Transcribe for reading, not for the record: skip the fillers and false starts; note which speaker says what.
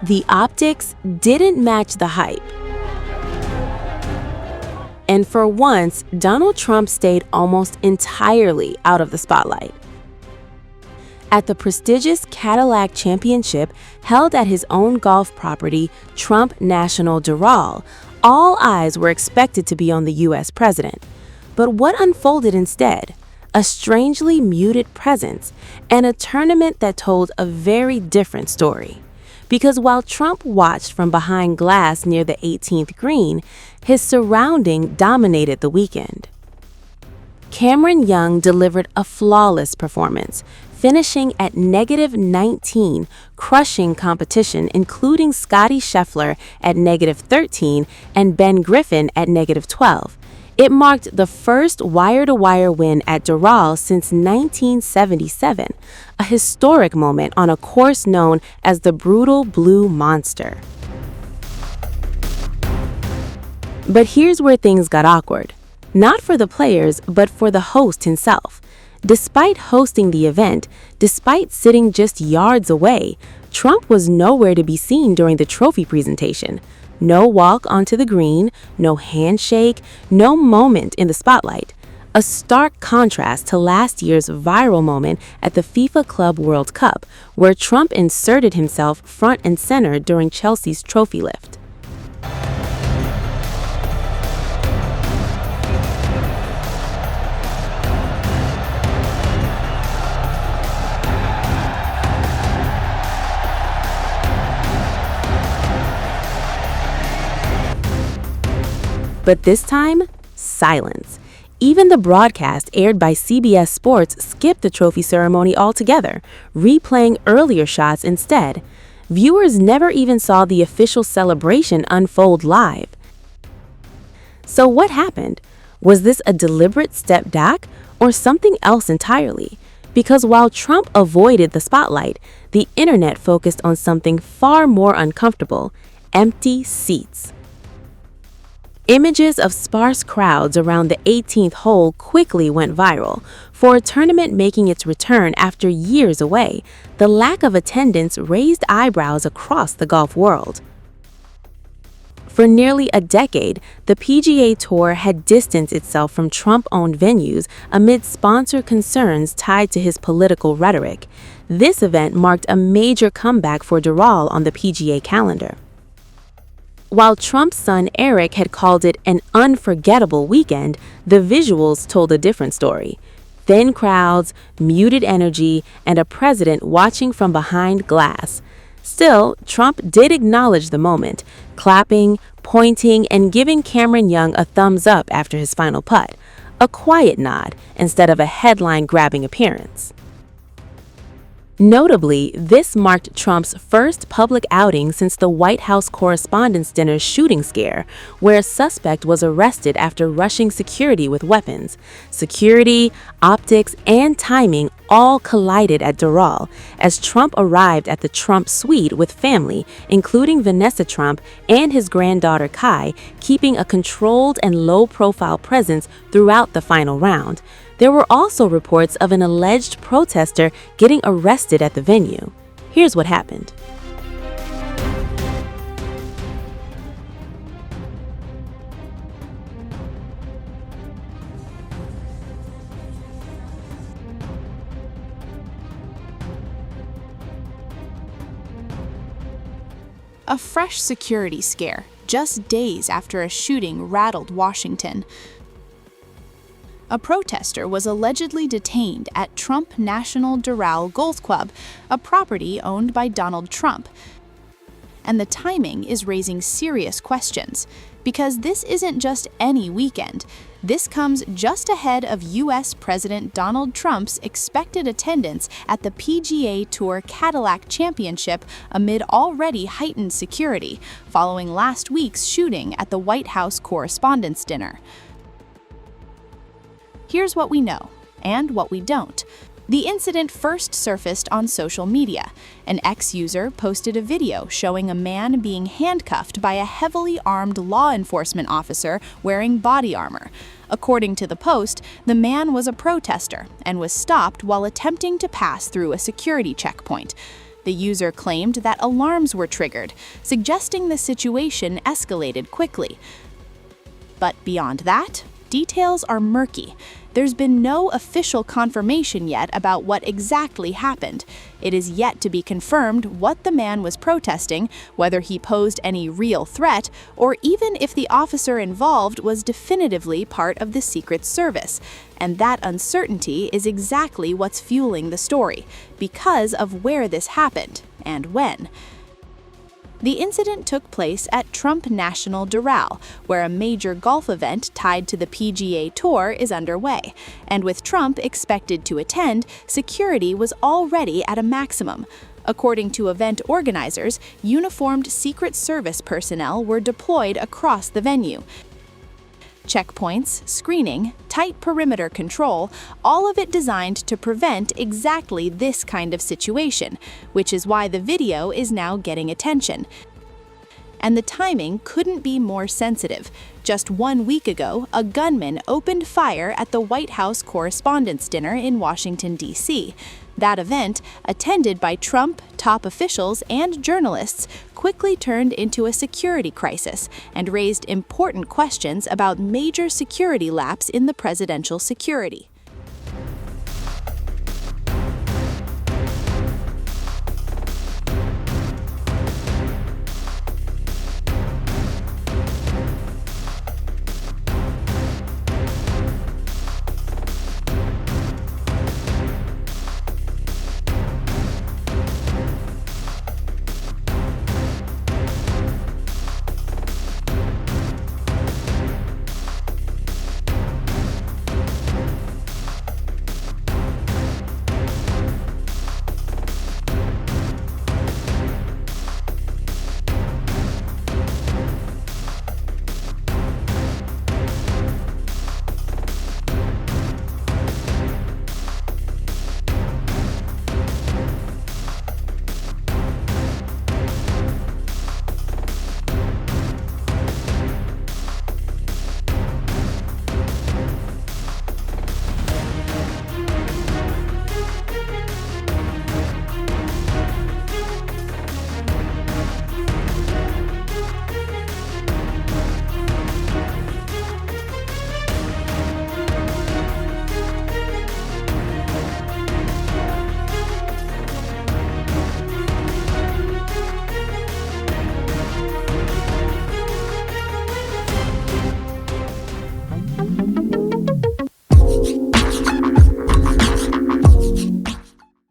Speaker 1: The optics didn't match the hype. And for once, Donald Trump stayed almost entirely out of the spotlight. At the prestigious Cadillac Championship held at his own golf property, Trump National Doral, all eyes were expected to be on the U.S. president. But what unfolded instead? A strangely muted presence and a tournament that told a very different story. Because while Trump watched from behind glass near the 18th green, his surrounding dominated the weekend. Cameron Young delivered a flawless performance, finishing at -19, crushing competition including Scottie Scheffler at -13 and Ben Griffin at -12. It marked the first wire-to-wire win at Doral since 1977, a historic moment on a course known as the Brutal Blue Monster. But here's where things got awkward. Not for the players, but for the host himself. Despite hosting the event, despite sitting just yards away, Trump was nowhere to be seen during the trophy presentation. No walk onto the green, no handshake, no moment in the spotlight. A stark contrast to last year's viral moment at the FIFA Club World Cup, where Trump inserted himself front and center during Chelsea's trophy lift. But this time, silence. Even the broadcast aired by CBS Sports skipped the trophy ceremony altogether, replaying earlier shots instead. Viewers never even saw the official celebration unfold live. So what happened? Was this a deliberate step back or something else entirely? Because while Trump avoided the spotlight, the internet focused on something far more uncomfortable: empty seats. Images of sparse crowds around the 18th hole quickly went viral. For a tournament making its return after years away, the lack of attendance raised eyebrows across the golf world. For nearly a decade, the PGA Tour had distanced itself from Trump-owned venues amid sponsor concerns tied to his political rhetoric. This event marked a major comeback for Doral on the PGA calendar. While Trump's son Eric had called it an unforgettable weekend, the visuals told a different story. Thin crowds, muted energy, and a president watching from behind glass. Still, Trump did acknowledge the moment, clapping, pointing, and giving Cameron Young a thumbs up after his final putt. A quiet nod instead of a headline-grabbing appearance. Notably, this marked Trump's first public outing since the White House Correspondents' Dinner shooting scare, where a suspect was arrested after rushing security with weapons. Security, optics, and timing all collided at Doral as Trump arrived at the Trump suite with family, including Vanessa Trump and his granddaughter Kai, keeping a controlled and low-profile presence throughout the final round. There were also reports of an alleged protester getting arrested at the venue. Here's what happened.
Speaker 2: A fresh security scare, just days after a shooting rattled Washington. A protester was allegedly detained at Trump National Doral Golf Club, a property owned by Donald Trump. And the timing is raising serious questions, because this isn't just any weekend. This comes just ahead of U.S. President Donald Trump's expected attendance at the PGA Tour Cadillac Championship amid already heightened security, following last week's shooting at the White House Correspondents' Dinner. Here's what we know, and what we don't. The incident first surfaced on social media. An ex-user posted a video showing a man being handcuffed by a heavily armed law enforcement officer wearing body armor. According to the post, the man was a protester and was stopped while attempting to pass through a security checkpoint. The user claimed that alarms were triggered, suggesting the situation escalated quickly. But beyond that, details are murky. There's been no official confirmation yet about what exactly happened. It is yet to be confirmed what the man was protesting, whether he posed any real threat, or even if the officer involved was definitively part of the Secret Service. And that uncertainty is exactly what's fueling the story, because of where this happened and when. The incident took place at Trump National Doral, where a major golf event tied to the PGA Tour is underway, and with Trump expected to attend, security was already at a maximum. According to event organizers, uniformed Secret Service personnel were deployed across the venue. Checkpoints, screening, tight perimeter control, all of it designed to prevent exactly this kind of situation, which is why the video is now getting attention. And the timing couldn't be more sensitive. Just 1 week ago, a gunman opened fire at the White House Correspondents' Dinner in Washington, D.C. That event, attended by Trump, top officials, and journalists, quickly turned into a security crisis and raised important questions about major security lapse in the presidential security.